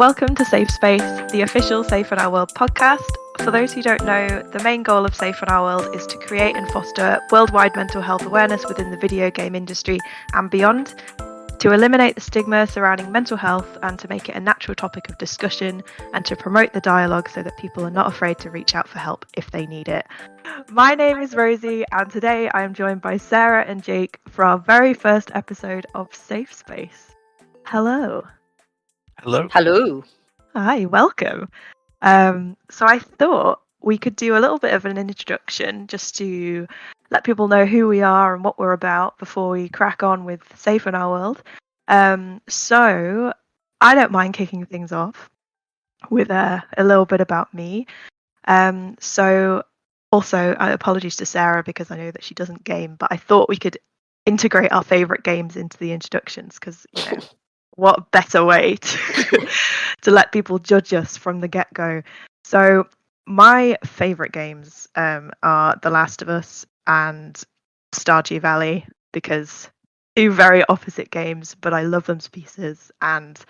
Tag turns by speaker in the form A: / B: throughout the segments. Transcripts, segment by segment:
A: Welcome to Safe Space, the official Safe in Our World podcast. For those who don't know, the main goal of Safe in Our World is to create and foster worldwide mental health awareness within the video game industry and beyond, to eliminate the stigma surrounding mental health and to make it a natural topic of discussion and to promote the dialogue so that people are not afraid to reach out for help if they need it. My name is Rosie, and today I am joined by Sarah and Jake for our very first episode of Safe Space. Hello.
B: Hello.
C: Hello.
A: Hi, welcome. So I thought we could do a little bit of an introduction just to let people know who we are and what we're about before we crack on with Safe in Our World. So I don't mind kicking things off with a little bit about me. So also, apologies to Sarah because I know that she doesn't game, but I thought we could integrate our favourite games into the introductions because, what better way to let people judge us from the get-go. So my favourite games are The Last of Us and Stardew Valley, because two very opposite games, but I love them to pieces, and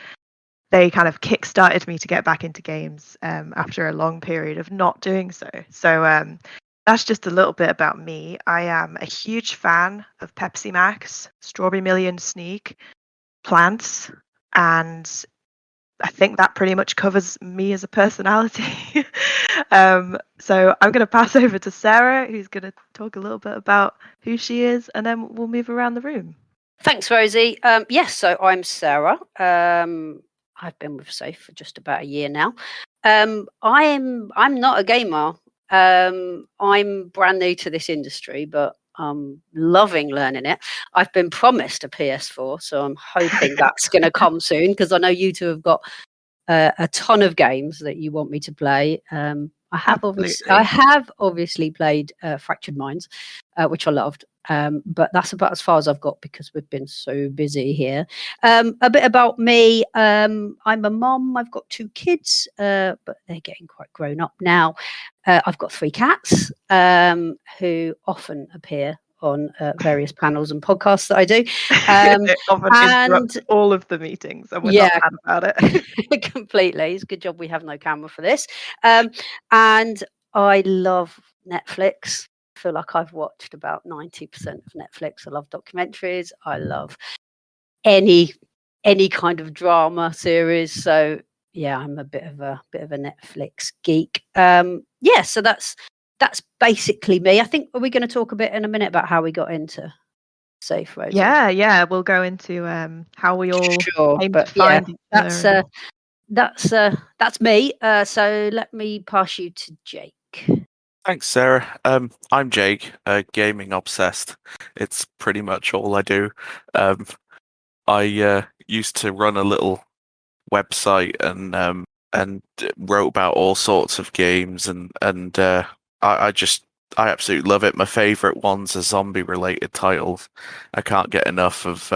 A: they kind of kick-started me to get back into games after a long period of not doing so. So that's just a little bit about me. I am a huge fan of Pepsi Max, Strawberry Million Sneak, plants, and I think that pretty much covers me as a personality. So I'm going to pass over to Sarah, who's going to talk a little bit about who she is, and then we'll move around the room.
C: Thanks, Rosie. Yes, so I'm Sarah. I've been with Safe for just about a year now. I'm not a gamer. I'm brand new to this industry, but I'm loving learning it. I've been promised a PS4, so I'm hoping that's going to come soon because I know you two have got a ton of games that you want me to play. I have obviously played Fractured Minds, which I loved. But that's about as far as I've got because we've been so busy here. A bit about me. I'm a mom. I've got 2 kids, but they're getting quite grown up now. I've got 3 cats who often appear on various panels and podcasts that I do.
A: It often interrupts all of the meetings, and we're not mad about it.
C: Completely. It's a good job we have no camera for this. And I love Netflix. I feel like I've watched about 90% of Netflix. I love documentaries. I love any kind of drama series. So yeah, I'm a bit of a Netflix geek. So that's basically me. I think we're going to talk a bit in a minute about how we got into Safe, Rosie.
A: Yeah, we'll go into how we all came to find each other.
C: That's me. So let me pass you to Jake.
B: Thanks, Sarah. I'm Jake, gaming obsessed. It's pretty much all I do. I used to run a little website and wrote about all sorts of games, and I absolutely love it. My favorite ones are zombie-related titles. I can't get enough of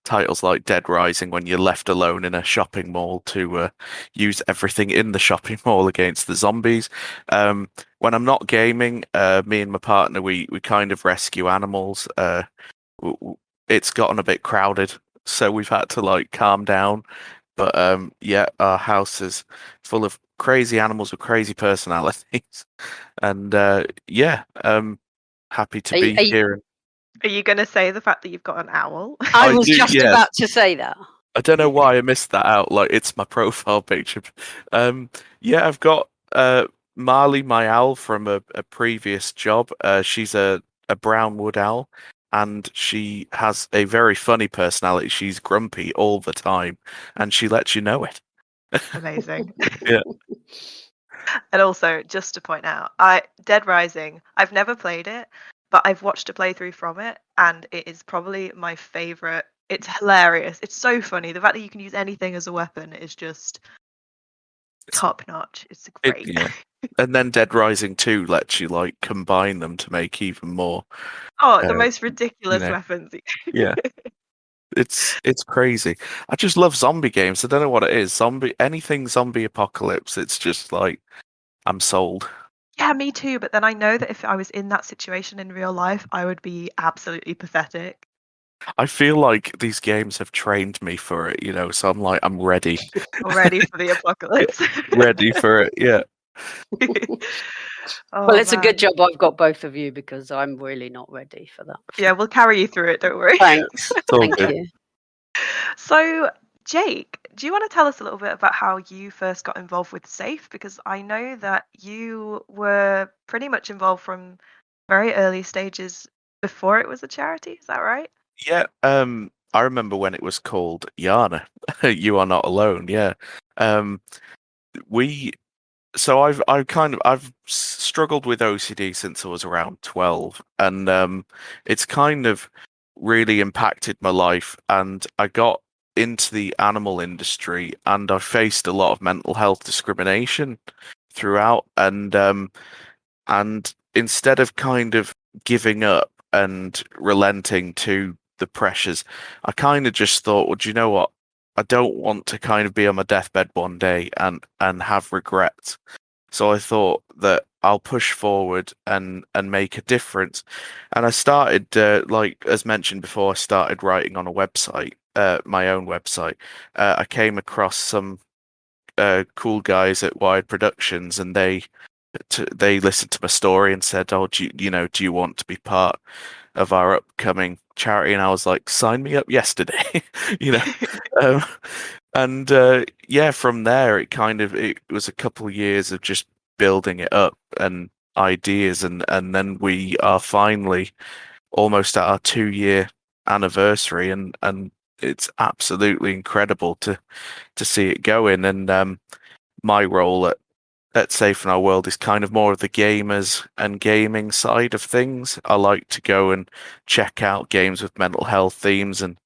B: titles like Dead Rising, when you're left alone in a shopping mall to use everything in the shopping mall against the zombies. When I'm not gaming, me and my partner, we kind of rescue animals. It's gotten a bit crowded, so we've had to calm down. But our house is full of crazy animals with crazy personalities, and happy to be here.
A: Are you going to say the fact that you've got an owl?
C: I was just about to say that.
B: I don't know why I missed that out. It's my profile picture. I've got Marley, my owl from a previous job. She's a brown wood owl, and she has a very funny personality. She's grumpy all the time, and she lets you know it.
A: Amazing.
B: Yeah.
A: And also, just to point out, Dead Rising, I've never played it, but I've watched a playthrough from it, and it is probably my favourite. It's hilarious. It's so funny. The fact that you can use anything as a weapon is just top notch. It's great.
B: And then Dead Rising 2 lets you combine them to make even more.
A: The most ridiculous weapons.
B: Yeah. It's crazy. I just love zombie games. I don't know what it is. Anything zombie apocalypse. It's just I'm sold.
A: Yeah, me too. But then I know that if I was in that situation in real life, I would be absolutely pathetic.
B: I feel like these games have trained me for it, so I'm like, I'm ready.
A: We're ready for the apocalypse.
B: Ready for it, yeah.
C: Well,
A: Oh
C: it's a good
A: man.
C: job I've got both of you because I'm really not ready for that.
A: Yeah, we'll carry you through it, don't worry.
C: Thanks.
B: It's all
C: Thank
B: good.
C: you.
A: So, Jake, do you want to tell us a little bit about how you first got involved with SAFE? Because I know that you were pretty much involved from very early stages before it was a charity. Is that right?
B: Yeah, I remember when it was called Jana. You Are Not Alone, yeah. Um, we so I've struggled with OCD since I was around 12, and it's kind of really impacted my life, and I got into the animal industry, and I faced a lot of mental health discrimination throughout, and instead of kind of giving up and relenting to the pressures, I kind of just thought, well, do you know what? I don't want to kind of be on my deathbed one day and have regrets. So I thought that I'll push forward and make a difference. And I started, like as mentioned before, I started writing on a website, my own website. I came across some cool guys at Wired Productions, and they listened to my story and said, "Oh, do you want to be part of our upcoming charity?" And I was like, "Sign me up yesterday," you know. Um, and yeah, from there it was a couple of years of just building it up and ideas, and then we are finally almost at our 2 year anniversary, and it's absolutely incredible to see it going. And my role at Safe in Our World is kind of more of the gamers and gaming side of things. I like to go and check out games with mental health themes, and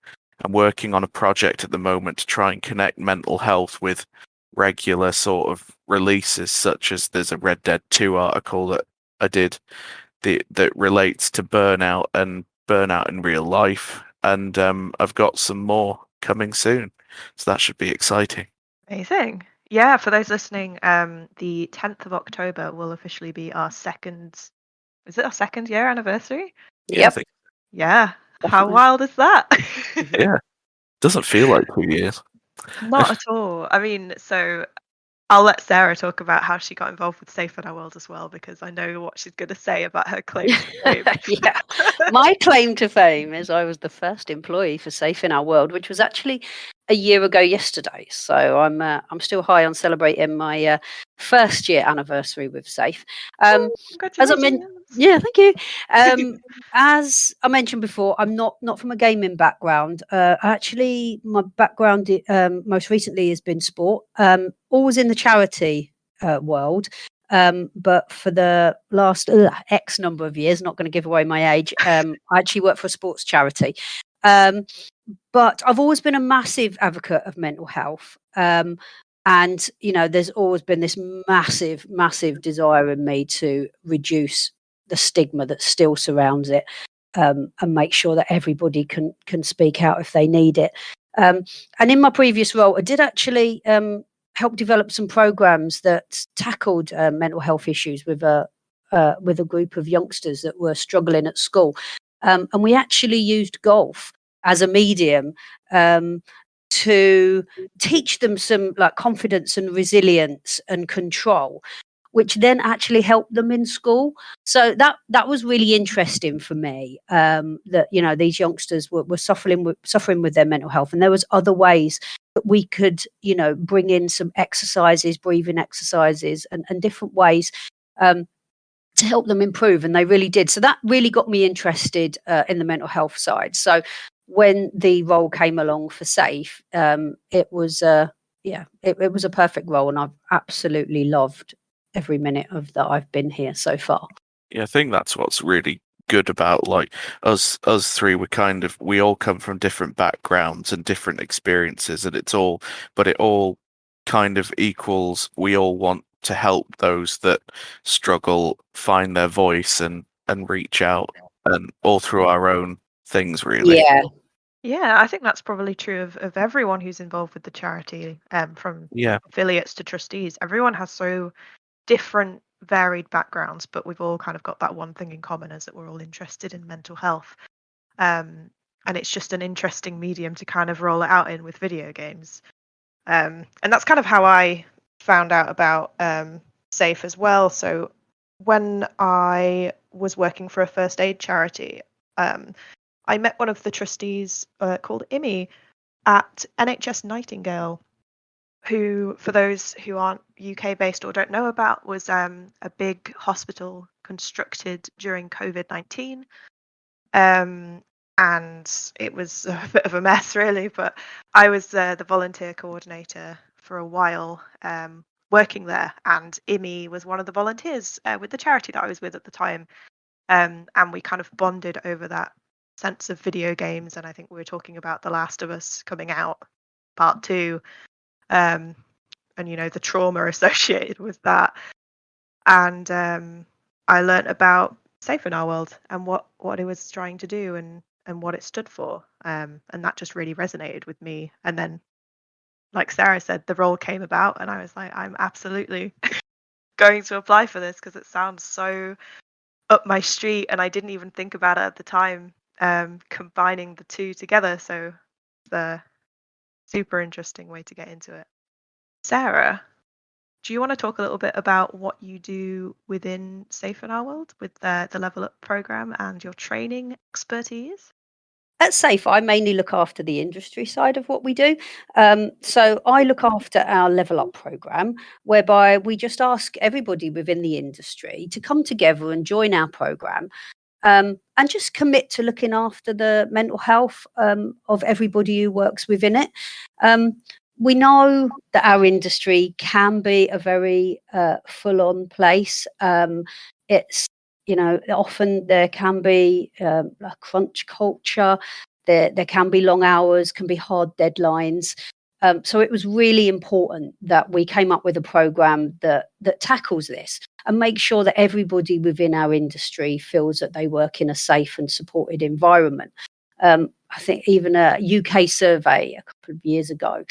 B: I'm working on a project at the moment to try and connect mental health with regular sort of releases, such as there's a Red Dead 2 article that I did that relates to burnout and burnout in real life, and I've got some more coming soon, so that should be exciting.
A: Amazing. Yeah, for those listening, the 10th of October will officially be our is it our second year anniversary?
B: Yeah, I
C: Yep,
B: think
A: Yeah. How
C: definitely.
A: wild is that?
C: Mhm.
B: yeah, doesn't feel like 2 years.
A: Not at all. I mean, so I'll let Sarah talk about how she got involved with Safe in Our World as well, because I know what she's going to say about her claim to fame.
C: Yeah. My claim to fame is I was the first employee for Safe in Our World, which was actually a year ago yesterday. So I'm still high on celebrating my first year anniversary with Safe.
A: Woo,
C: As I meant,
A: congratulations.
C: yeah, thank you. As I mentioned before, I'm not from a gaming background. Actually, my background most recently has been sport. Always in the charity world. But for the last X number of years, not going to give away my age, I actually work for a sports charity. Um, but I've always been a massive advocate of mental health. And, there's always been this massive, massive desire in me to reduce the stigma that still surrounds it, and make sure that everybody can speak out if they need it. And in my previous role, I did actually help develop some programs that tackled mental health issues with a group of youngsters that were struggling at school. And we actually used golf as a medium to teach them some like confidence and resilience and control, which then actually helped them in school. So that was really interesting for me. That these youngsters were suffering with their mental health, and there was other ways that we could bring in some exercises, breathing exercises, and different ways. To help them improve, and they really did. So that really got me interested in the mental health side. So when the role came along for Safe, it was it was a perfect role, and I've absolutely loved every minute of that I've been here so far.
B: Yeah, I think that's what's really good about like us three. We all come from different backgrounds and different experiences, and it all kind of equals. We all want to help those that struggle find their voice and reach out, and all through our own things, really.
C: Yeah,
A: Yeah, I think that's probably true of everyone who's involved with the charity, from
B: Yeah,
A: affiliates to trustees. Everyone has so different, varied backgrounds, but we've all kind of got that one thing in common, is that we're all interested in mental health. Um, and it's just an interesting medium to kind of roll it out in with video games. And that's kind of how I found out about Safe as well. So when I was working for a first aid charity, I met one of the trustees called Imi at NHS Nightingale, who, for those who aren't UK based or don't know about, was a big hospital constructed during COVID-19. And it was a bit of a mess, really, but I was the volunteer coordinator for a while, working there, and Imi was one of the volunteers with the charity that I was with at the time. And we kind of bonded over that sense of video games, and I think we were talking about The Last of Us coming out, part 2, and the trauma associated with that. And I learnt about Safe in Our World and what it was trying to do and what it stood for, and that just really resonated with me. And then, like Sarah said, the role came about, and I was like, I'm absolutely going to apply for this because it sounds so up my street, and I didn't even think about it at the time, combining the two together. So the super interesting way to get into it. Sarah, do you want to talk a little bit about what you do within Safe in Our World with the Level Up program and your training expertise?
C: At Safe, I mainly look after the industry side of what we do. So I look after our Level Up program, whereby we just ask everybody within the industry to come together and join our program, and just commit to looking after the mental health of everybody who works within it. We know that our industry can be a very full-on place. It's often there can be a crunch culture. There can be long hours, can be hard deadlines. So it was really important that we came up with a program that tackles this and makes sure that everybody within our industry feels that they work in a safe and supported environment. I think even a UK survey a couple of years ago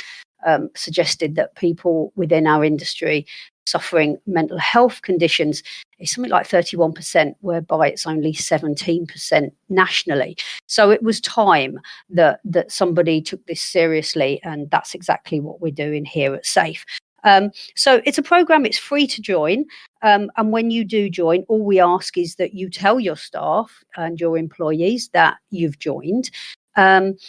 C: suggested that people within our industry suffering mental health conditions is something like 31%, whereby it's only 17% nationally. So it was time that somebody took this seriously, and that's exactly what we're doing here at Safe. So it's a program, it's free to join. And when you do join, all we ask is that you tell your staff and your employees that you've joined. And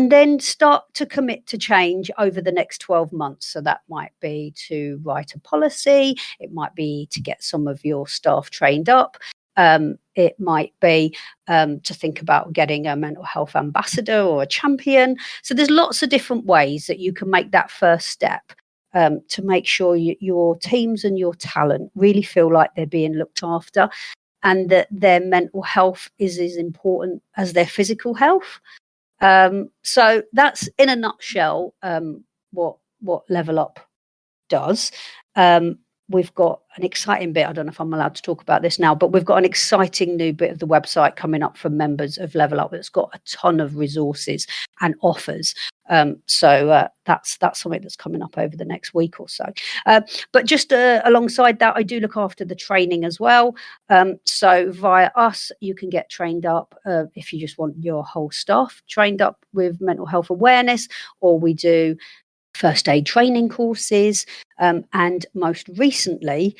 C: then start to commit to change over the next 12 months. So that might be to write a policy, it might be to get some of your staff trained up, it might be to think about getting a mental health ambassador or a champion. So there's lots of different ways that you can make that first step. To make sure your teams and your talent really feel like they're being looked after, and that their mental health is as important as their physical health. So that's in a nutshell what Level Up does. We've got an exciting bit. I don't know if I'm allowed to talk about this now, but we've got an exciting new bit of the website coming up for members of Level Up. It's got a ton of resources and offers. So that's something that's coming up over the next week or so. But just alongside that, I do look after the training as well. So via us, you can get trained up if you just want your whole staff trained up with mental health awareness, or we do first aid training courses, and most recently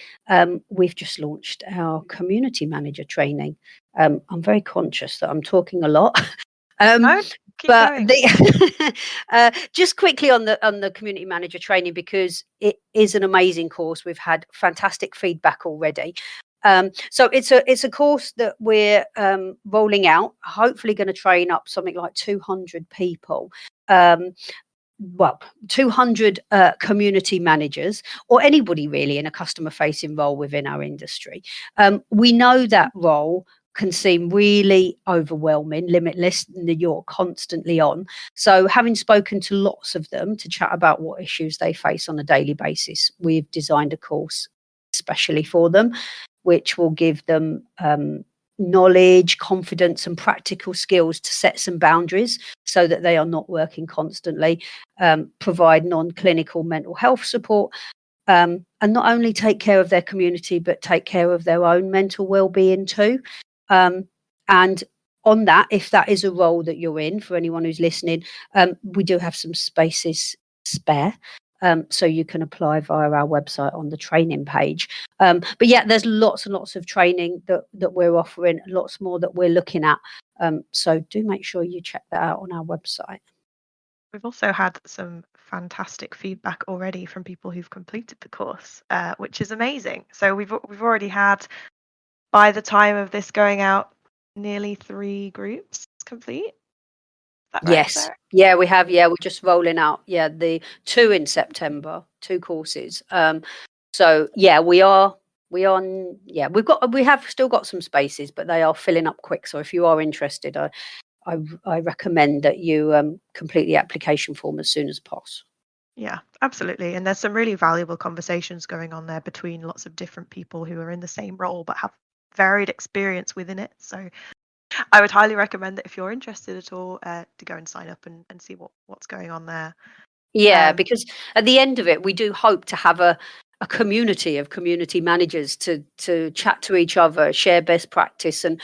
C: we've just launched our community manager training. I'm very conscious that I'm talking a lot.
A: No, keep
C: but
A: going.
C: Just quickly on the community manager training, because it is an amazing course. We've had fantastic feedback already. So it's a course that we're rolling out, hopefully going to train up something like 200 people. 200 community managers, or anybody really in a customer facing role within our industry. We know that role can seem really overwhelming, limitless, and you're constantly on. So having spoken to lots of them to chat about what issues they face on a daily basis, we've designed a course especially for them, which will give them knowledge, confidence, and practical skills to set some boundaries so that they are not working constantly, provide non-clinical mental health support, and not only take care of their community, but take care of their own mental well-being too. And on that, if that is a role that you're in, for anyone who's listening, we do have some spaces spare. So you can apply via our website on the training page. But yeah, there's lots and lots of training that we're offering, lots more that we're looking at. So do make sure you check that out on our website.
A: We've also had some fantastic feedback already from people who've completed the course, which is amazing. So we've already had, by the time of this going out, nearly 3 groups complete. Is that right,
C: Yes.
A: Sarah?
C: Yeah, we have. Yeah, we're just rolling out. Yeah, the 2 in September, 2 courses. So yeah, we have still got some spaces, but they are filling up quick. So if you are interested, I recommend that you complete the application form as soon as possible.
A: Yeah, absolutely. And there's some really valuable conversations going on there between lots of different people who are in the same role but have varied experience within it. So I would highly recommend that if you're interested at all, to go and sign up and see what's going on there.
C: Yeah, because at the end of it, we do hope to have a community of community managers to chat to each other, share best practice, and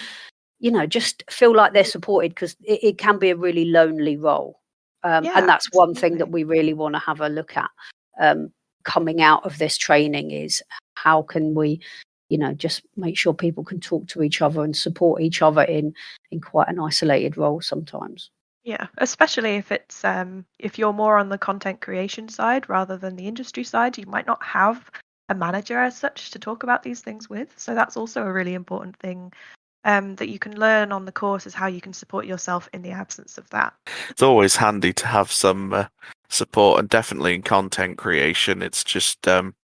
C: just feel like they're supported, because it can be a really lonely role.
A: Yeah,
C: And that's one thing
A: absolutely.
C: that we really want to have a look at coming out of this training, is how can we, just make sure people can talk to each other and support each other in quite an isolated role sometimes.
A: Yeah, especially if it's if you're more on the content creation side rather than the industry side, you might not have a manager as such to talk about these things with. So that's also a really important thing that you can learn on the course, is how you can support yourself in the absence of that.
B: It's always handy to have some support, and definitely in content creation. It's just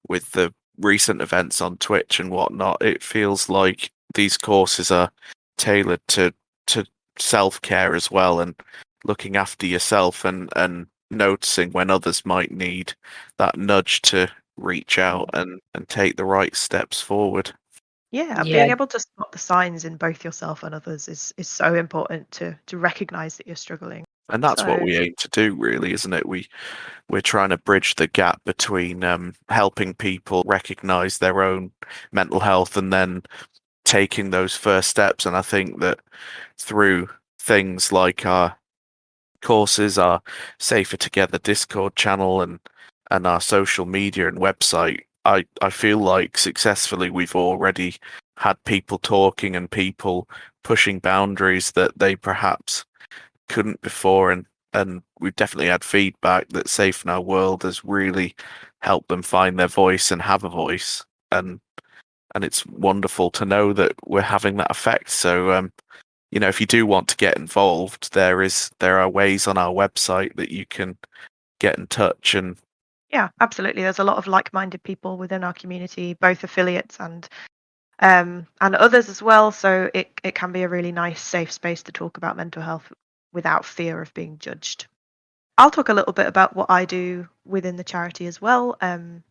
B: with the recent events on Twitch and whatnot, it feels like these courses are tailored to self-care as well, and looking after yourself, and noticing when others might need that nudge to reach out and take the right steps forward.
A: Yeah,
C: Yeah.
A: being able to spot the signs in both yourself and others is so important to recognize that you're struggling.
B: And that's what
A: So
B: we aim to do, really, isn't it? We're trying to bridge the gap between helping people recognize their own mental health and then taking those first steps. And I think that through things like our courses, our Safer Together Discord channel, and our social media and website, I feel like successfully we've already had people talking and people pushing boundaries that they perhaps couldn't before, and we've definitely had feedback that Safe in Our World has really helped them find their voice and have a voice, and it's wonderful to know that we're having that effect. So if you do want to get involved, there are ways on our website that you can get in touch. And
A: yeah, absolutely. There's a lot of like-minded people within our community, both affiliates and others as well. So it can be a really nice, safe space to talk about mental health without fear of being judged. I'll talk a little bit about what I do within the charity as well.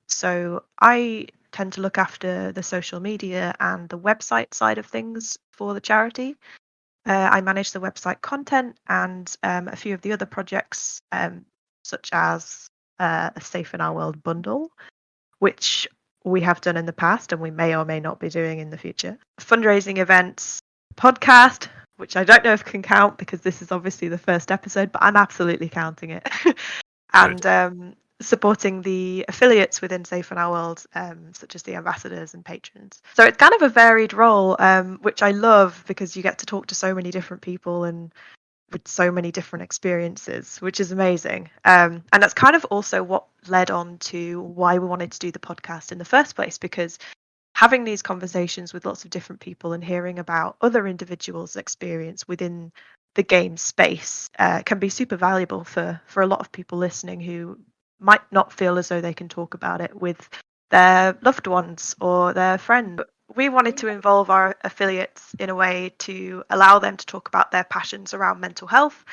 A: So I tend to look after the social media and the website side of things for the charity. I manage the website content and a few of the other projects, such as a Safe in Our World bundle, which we have done in the past and we may or may not be doing in the future. Fundraising events, podcast, which I don't know if can count because this is obviously the first episode, but I'm absolutely counting it. And supporting the affiliates within Safe in Our World, such as the ambassadors and patrons. So it's kind of a varied role, which I love because you get to talk to so many different people and with so many different experiences, which is amazing. And that's kind of also what led on to why we wanted to do the podcast in the first place, because having these conversations with lots of different people and hearing about other individuals' experience within the game space can be super valuable for a lot of people listening who might not feel as though they can talk about it with their loved ones or their friends. We wanted to involve our affiliates in a way to allow them to talk about their passions around mental health,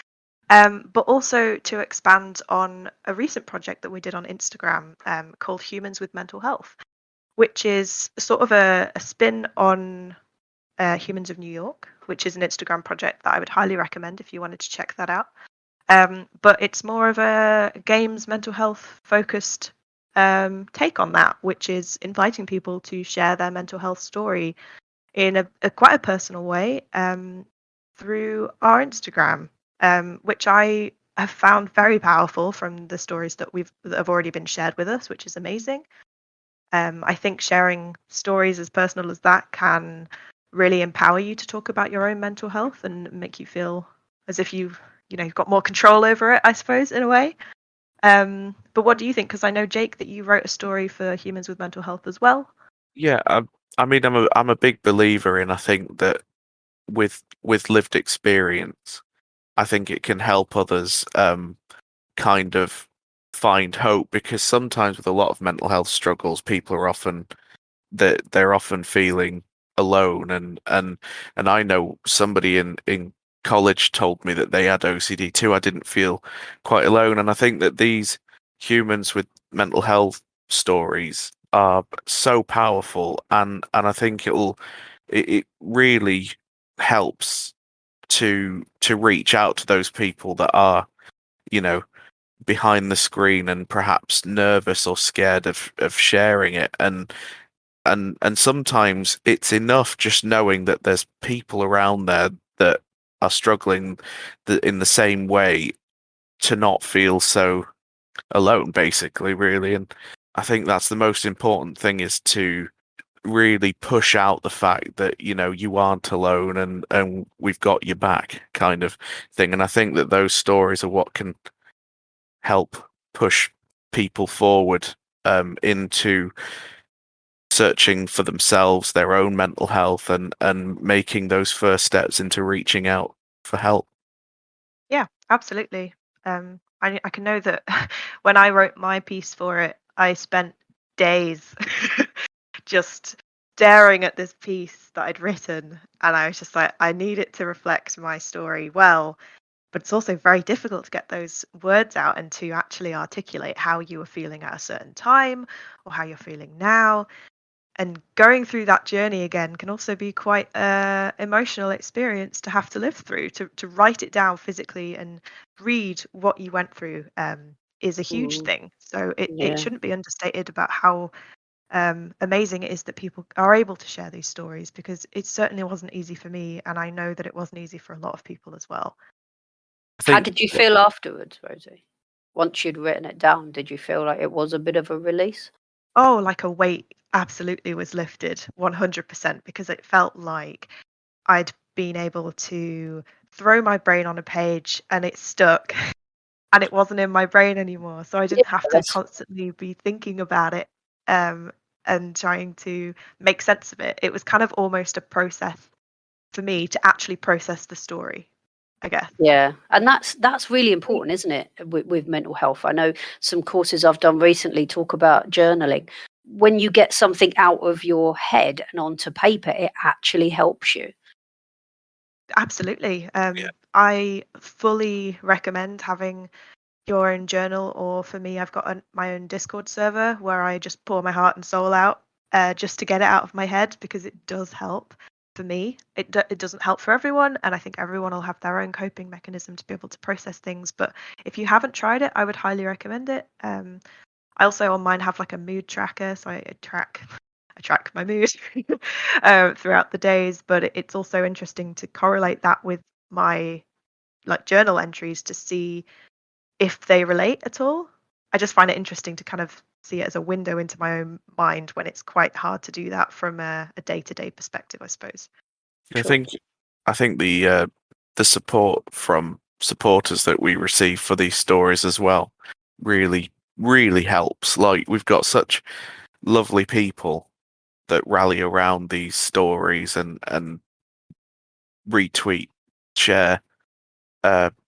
A: but also to expand on a recent project that we did on Instagram called Humans with Mental Health, which is sort of a spin on Humans of New York, which is an Instagram project that I would highly recommend if you wanted to check that out. But it's more of a games mental health focused take on that, which is inviting people to share their mental health story in a quite a personal way, through our Instagram, which I have found very powerful from the stories that have already been shared with us, which is amazing. I think sharing stories as personal as that can really empower you to talk about your own mental health and make you feel as if you've got more control over it, I suppose, in a way. But what do you think? Because I know, Jake, that you wrote a story for Humans with Mental Health as well.
B: Yeah, I mean, I'm a big believer in. I think that with lived experience, I think it can help others kind of find hope, because sometimes with a lot of mental health struggles, people are often they're often feeling alone, and I know somebody in college told me that they had OCD too. I didn't feel quite alone, and I think that these humans with mental health stories are so powerful, and I think it really helps to reach out to those people that are, you know, behind the screen and perhaps nervous or scared of sharing it, and sometimes it's enough just knowing that there's people around there that are struggling in the same way, to not feel so alone, basically, really. And I think that's the most important thing, is to really push out the fact that, you aren't alone, and we've got your back, kind of thing. And I think that those stories are what can help push people forward into searching for themselves, their own mental health, and making those first steps into reaching out for help.
A: Yeah, absolutely. I can know that when I wrote my piece for it, I spent days just staring at this piece that I'd written, and I was just like, I need it to reflect my story well, but it's also very difficult to get those words out and to actually articulate how you were feeling at a certain time or how you're feeling now. And going through that journey again can also be quite a emotional experience to have to live through. To write it down physically and read what you went through is a huge
C: Mm,
A: thing. So it
C: yeah.
A: shouldn't be understated about how amazing it is that people are able to share these stories, because it certainly wasn't easy for me, and I know that it wasn't easy for a lot of people as well.
B: I
C: How
B: think
C: did you feel afterwards, Rosie? Once you'd written it down, did you feel like it was a bit of a release?
A: Oh, like a weight absolutely was lifted 100%, because it felt like I'd been able to throw my brain on a page and it stuck and it wasn't in my brain anymore. So I
C: Yeah,
A: didn't have to
C: that's
A: constantly be thinking about it um, and trying to make sense of it. It was kind of almost a process for me to actually process the story, I guess.
C: yeah, and that's really important, isn't it, with mental health? I know some courses I've done recently talk about journaling. When you get something out of your head and onto paper, it actually helps you.
A: Absolutely.
B: yeah,
A: I fully recommend having your own journal, or for me, I've got my own Discord server where I just pour my heart and soul out just to get it out of my head, because it does help for me. It doesn't help for everyone, and I think everyone will have their own coping mechanism to be able to process things. But if you haven't tried it, I would highly recommend it. I also on mine have like a mood tracker, so I track my mood throughout the days. But it's also interesting to correlate that with my like journal entries to see if they relate at all. I just find it interesting to kind of see it as a window into my own mind when it's quite hard to do that from a day-to-day perspective, I suppose.
B: I
C: Sure.
B: think I think the support from supporters that we receive for these stories as well really, really helps. Like, we've got such lovely people that rally around these stories, and retweet, share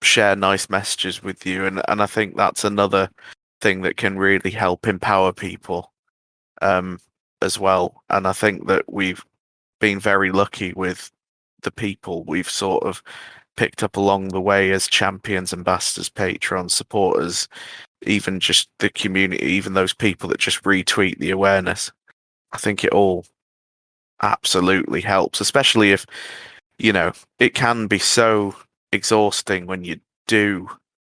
B: share nice messages with you, and I think that's another thing that can really help empower people um as well. And I think that we've been very lucky with the people we've sort of picked up along the way as champions, ambassadors, patrons, supporters, even just the community, even those people that just retweet the awareness. I think it all absolutely helps, especially if, it can be so exhausting when you do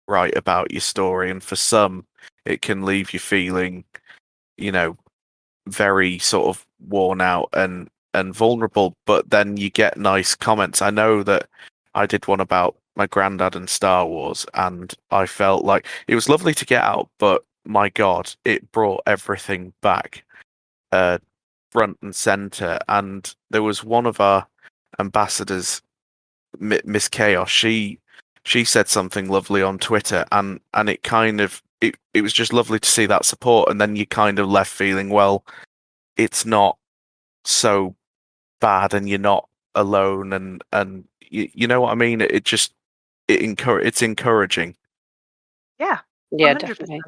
B: write about your story, and for some, it can leave you feeling, you know, very sort of worn out and vulnerable. But then you get nice comments. I know that I did one about my granddad and Star Wars, and I felt like it was lovely to get out, but my God, it brought everything back, uh, front and center. And there was one of our ambassadors, Miss Chaos. She said something lovely on Twitter, and it kind of it was just lovely to see that support. And then you kind of left feeling, well, it's not so bad, and you're not alone, and you know what I mean. It just it's encouraging.
A: Yeah,
C: Yeah,
A: 100%.
C: definitely.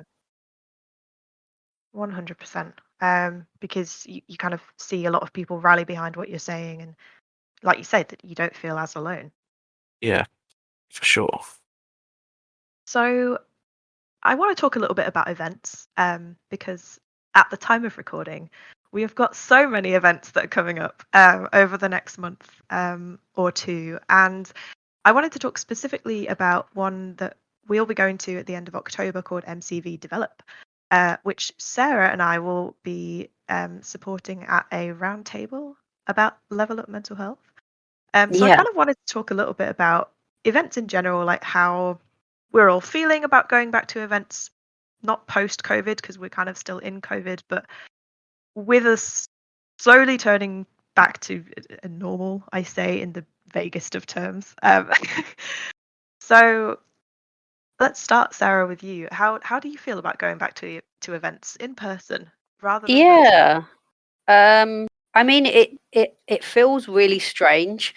A: 100%. Because you kind of see a lot of people rally behind what you're saying, and like you said, that you don't feel as alone.
B: Yeah, for sure.
A: So I want to talk a little bit about events, because at the time of recording, we have got so many events that are coming up over the next month or two, and I wanted to talk specifically about one that we'll be going to at the end of October called MCV Develop, which Sarah and I will be supporting at a roundtable about level up mental health. So I
C: Yeah.
A: kind of wanted to talk a little bit about events in general, like how we're all feeling about going back to events, not post COVID, because we're kind of still in COVID, but with us slowly turning back to a normal, I say in the vaguest of terms. So let's start, Sarah, with you. How do you feel about going back to events in person rather than virtual?
C: Yeah. I mean, it feels really strange.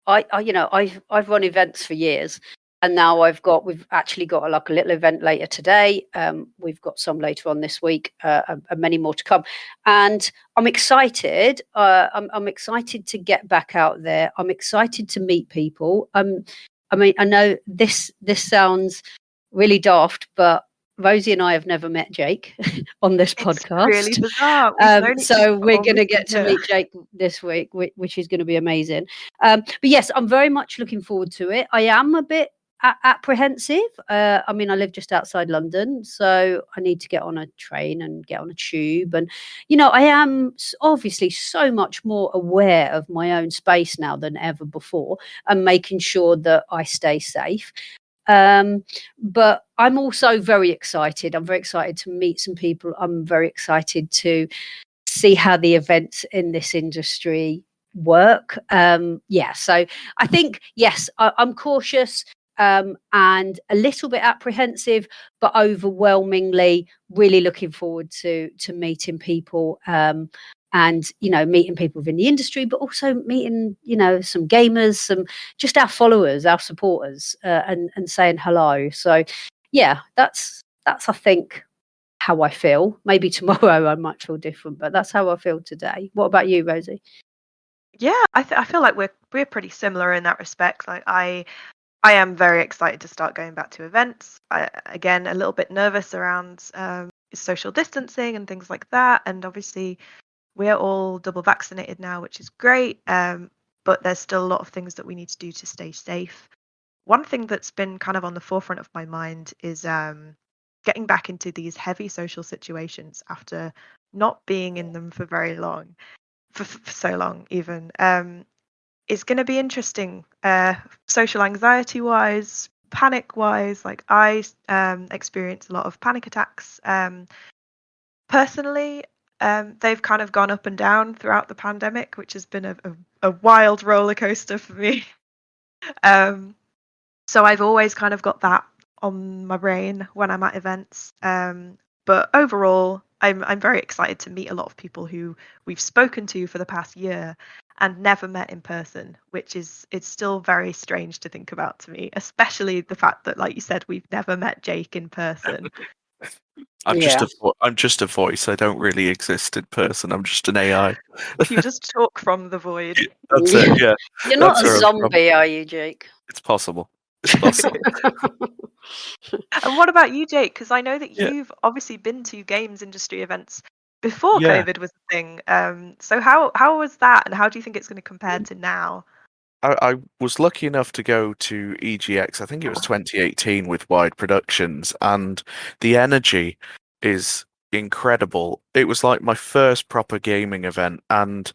C: I've run events for years, and now we've actually got like a little event later today. We've got some later on this week, and many more to come. And I'm excited. I'm excited to get back out there. I'm excited to meet people. I mean, I know this sounds really daft, but Rosie and I have never met Jake on this
A: It's really
C: podcast.
A: bizarre. We've known each other
C: So
A: for
C: we're going to
A: almost a
C: get to
A: year.
C: meet Jake this week, which is going to be amazing. But yes, I'm very much looking forward to it. I am a bit apprehensive. I mean, I live just outside London, so I need to get on a train and get on a tube. And, I am obviously so much more aware of my own space now than ever before, and making sure that I stay safe. But I'm also very excited. I'm very excited to meet some people. I'm very excited to see how the events in this industry work. Yeah, so I think, yes, I'm cautious and a little bit apprehensive, but overwhelmingly really looking forward to meeting people. And meeting people within the industry, but also meeting some gamers, some just our followers, our supporters, and saying hello. So yeah, that's I think how I feel. Maybe tomorrow I might feel different, but that's how I feel today. What about you, Rosie?
A: Yeah, I feel like we're pretty similar in that respect. Like I am very excited to start going back to events. Again, a little bit nervous around social distancing and things like that. And obviously, we're all double vaccinated now, which is great. But there's still a lot of things that we need to do to stay safe. One thing that's been kind of on the forefront of my mind is getting back into these heavy social situations after not being in them for very long, for so long even. It's going to be interesting, social anxiety wise, panic wise. Like I experience a lot of panic attacks personally. They've kind of gone up and down throughout the pandemic, which has been a wild roller coaster for me. So I've always kind of got that on my brain when I'm at events. But overall, I'm very excited to meet a lot of people who we've spoken to for the past year and never met in person, which is it's still very strange to think about to me, especially the fact that, like you said, we've never met Jake in person.
C: Yeah.
B: I'm just a voice. I don't really exist in person. I'm just an AI.
A: You just talk from the void.
B: That's it. Yeah,
C: You're not
B: that's
C: a
B: where I'm from.
C: zombie, are you, Jake?
B: It's possible. It's possible.
A: And what about you, Jake? Because I know that
B: Yeah,
A: you've obviously been to games industry events before
B: yeah.
A: COVID was a thing. So how was that, and how do you think it's going to compare to now?
B: I was lucky enough to go to EGX. I think it was 2018 with Wide Productions, and the energy is incredible. It was like my first proper gaming event, and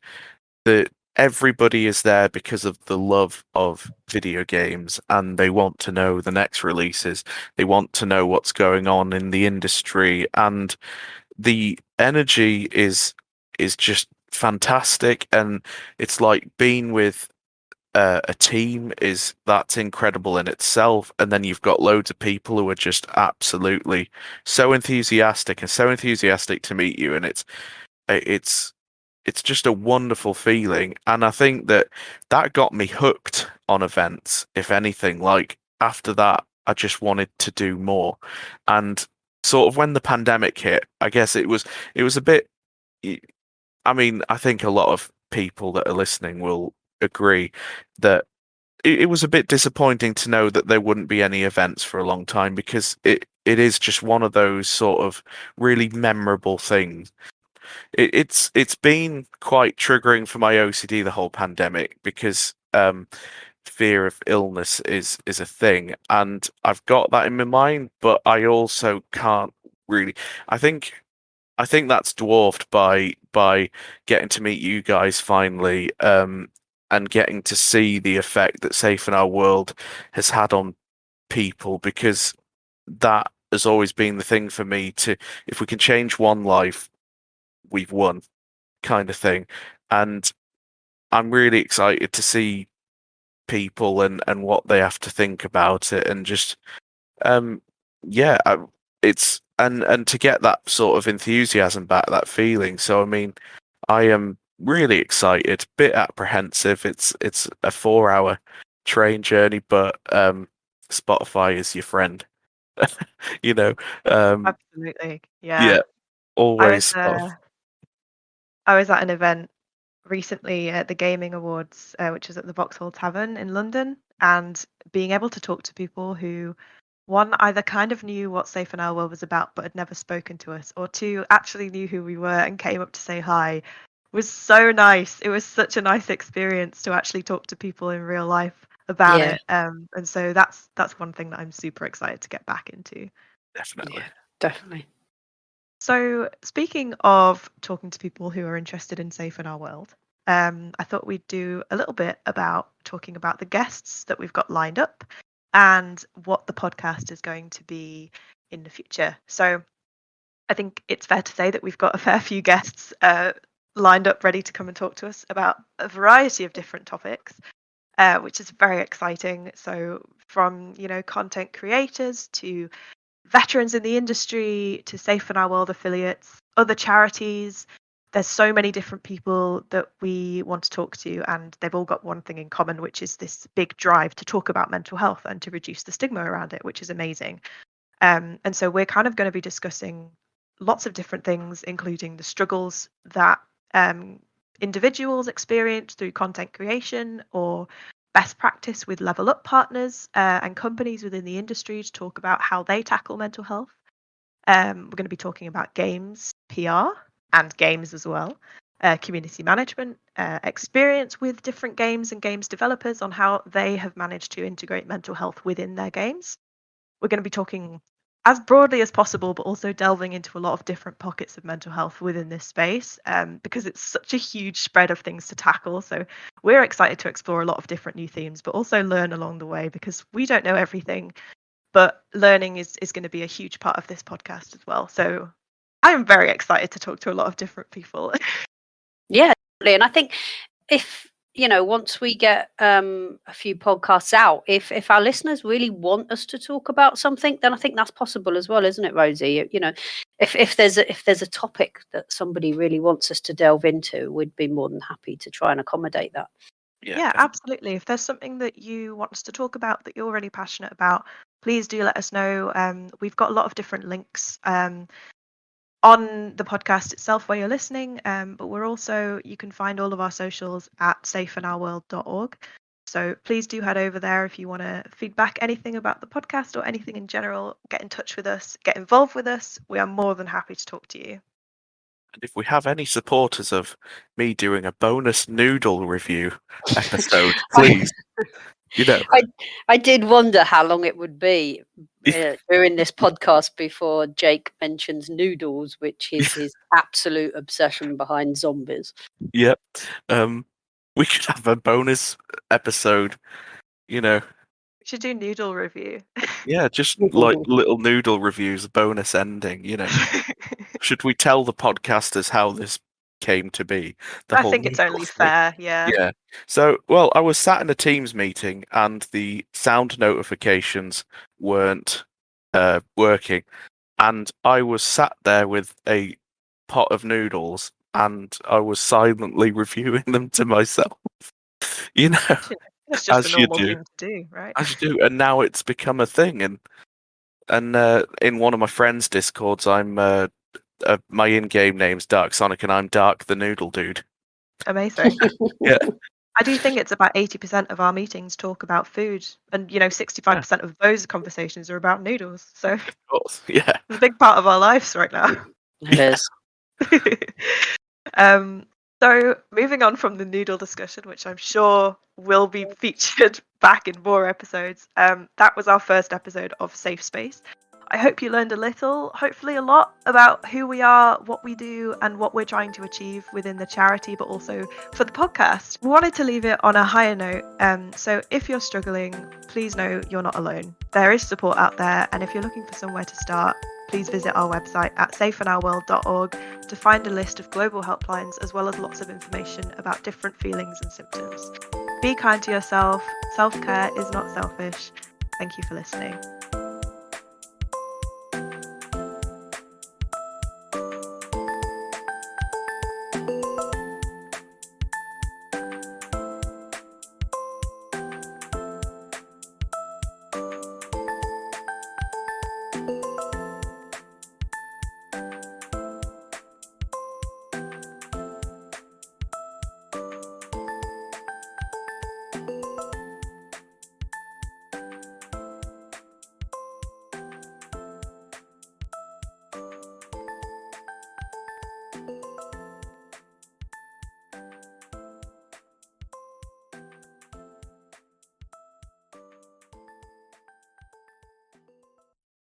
B: the everybody is there because of the love of video games, and they want to know the next releases. They want to know what's going on in the industry, and the energy is just fantastic. And it's like being with a team that's incredible in itself, and then you've got loads of people who are just absolutely so enthusiastic to meet you, and it's just a wonderful feeling. And I think that got me hooked on events. If anything, like after that, I just wanted to do more. And sort of when the pandemic hit, I guess it was a bit. I mean, I think a lot of people that are listening will agree that it was a bit disappointing to know that there wouldn't be any events for a long time, because it is just one of those sort of really memorable things. It's been quite triggering for my OCD, the whole pandemic, because fear of illness is a thing, and I've got that in my mind, but I also can't really. I think I think that's dwarfed by getting to meet you guys finally, and getting to see the effect that Safe in Our World has had on people, because that has always been the thing for me. To If we can change one life, we've won, kind of thing. And I'm really excited to see people and what they have to think about it, and just um yeah, it's and to get that sort of enthusiasm back, that feeling. So I mean, I am really excited, bit apprehensive. It's a 4 hour train journey, but Spotify is your friend. you know
A: Absolutely. Yeah.
B: yeah,
A: I was
B: always Spotify.
A: uh, I was at an event recently at the Gaming Awards, which was at the Vauxhall Tavern in London, and being able to talk to people who, one, either kind of knew what Safe and Our World was about but had never spoken to us, or two, actually knew who we were and came up to say hi, was so nice. It was such a nice experience to actually talk to people in real life about
C: Yeah,
A: it. And so that's one thing that I'm super excited to get back into.
B: Definitely.
C: yeah, definitely.
A: So, speaking of talking to people who are interested in Safe in Our World, I thought we'd do a little bit about talking about the guests that we've got lined up and what the podcast is going to be in the future. So, I think it's fair to say that we've got a fair few guests lined up ready to come and talk to us about a variety of different topics, which is very exciting. So, from content creators to veterans in the industry to Safe in Our World affiliates, other charities. There's so many different people that we want to talk to, and they've all got one thing in common, which is this big drive to talk about mental health and to reduce the stigma around it, which is amazing. And so we're kind of going to be discussing lots of different things, including the struggles that individuals experience through content creation, or best practice with level up partners and companies within the industry to talk about how they tackle mental health. We're going to be talking about games, PR, and games as well, community management, experience with different games and games developers on how they have managed to integrate mental health within their games. We're going to be talking as broadly as possible, but also delving into a lot of different pockets of mental health within this space, because it's such a huge spread of things to tackle. So we're excited to explore a lot of different new themes, but also learn along the way, because we don't know everything, but learning is going to be a huge part of this podcast as well. So I am very excited to talk to a lot of different people.
C: Yeah, definitely. And I think if once we get a few podcasts out, if our listeners really want us to talk about something, then I think that's possible as well, isn't it, Rosie? If there's a topic that somebody really wants us to delve into, we'd be more than happy to try and accommodate that.
B: Yeah,
A: Yeah,
B: definitely.
A: absolutely. If there's something that you want us to talk about that you're really passionate about, please do let us know. We've got a lot of different links on the podcast itself where you're listening, but you can find all of our socials at safeinourworld.org. So please do head over there if you want to feedback anything about the podcast or anything in general. Get in touch with us, get involved with us. We are more than happy to talk to you.
B: And if we have any supporters of me doing a bonus noodle review episode,
C: I,
B: please, you know,
C: I I did wonder how long it would be during this podcast before Jake mentions noodles, which is his absolute obsession behind zombies.
B: yep. Um, We could have a bonus episode, you know.
A: We should do noodle review.
B: Yeah, just like little noodle reviews, bonus ending, you know. Should we tell the podcasters how this came to be? The
A: I
B: whole
A: think it's
B: noodle
A: only
B: thing?
A: fair, yeah.
B: Yeah. So, well, I was sat in a Teams meeting and the sound notifications weren't working, and I was sat there with a pot of noodles and I was silently reviewing them to myself. You know,
A: It's just a
B: as you
A: normal
B: do,
A: thing to do, right?
B: as you do, and now it's become a thing. And in one of my friends' discords, I'm my in-game name's Dark Sonic, and I'm Dark the Noodle Dude.
A: Amazing.
B: Yeah.
A: I do think it's about 80% of our meetings talk about food, and 65% of those conversations are about noodles. So it's
B: Of course. Yeah.
A: a big part of our lives right now.
C: It is.
A: So moving on from the noodle discussion, which I'm sure will be featured back in more episodes, that was our first episode of Safe Space. I hope you learned a little, hopefully a lot, about who we are, what we do, and what we're trying to achieve within the charity, but also for the podcast. We wanted to leave it on a higher note, so if you're struggling, please know you're not alone. There is support out there, and if you're looking for somewhere to start, please visit our website at safeinourworld.org to find a list of global helplines as well as lots of information about different feelings and symptoms. Be kind to yourself. Self-care is not selfish. Thank you for listening.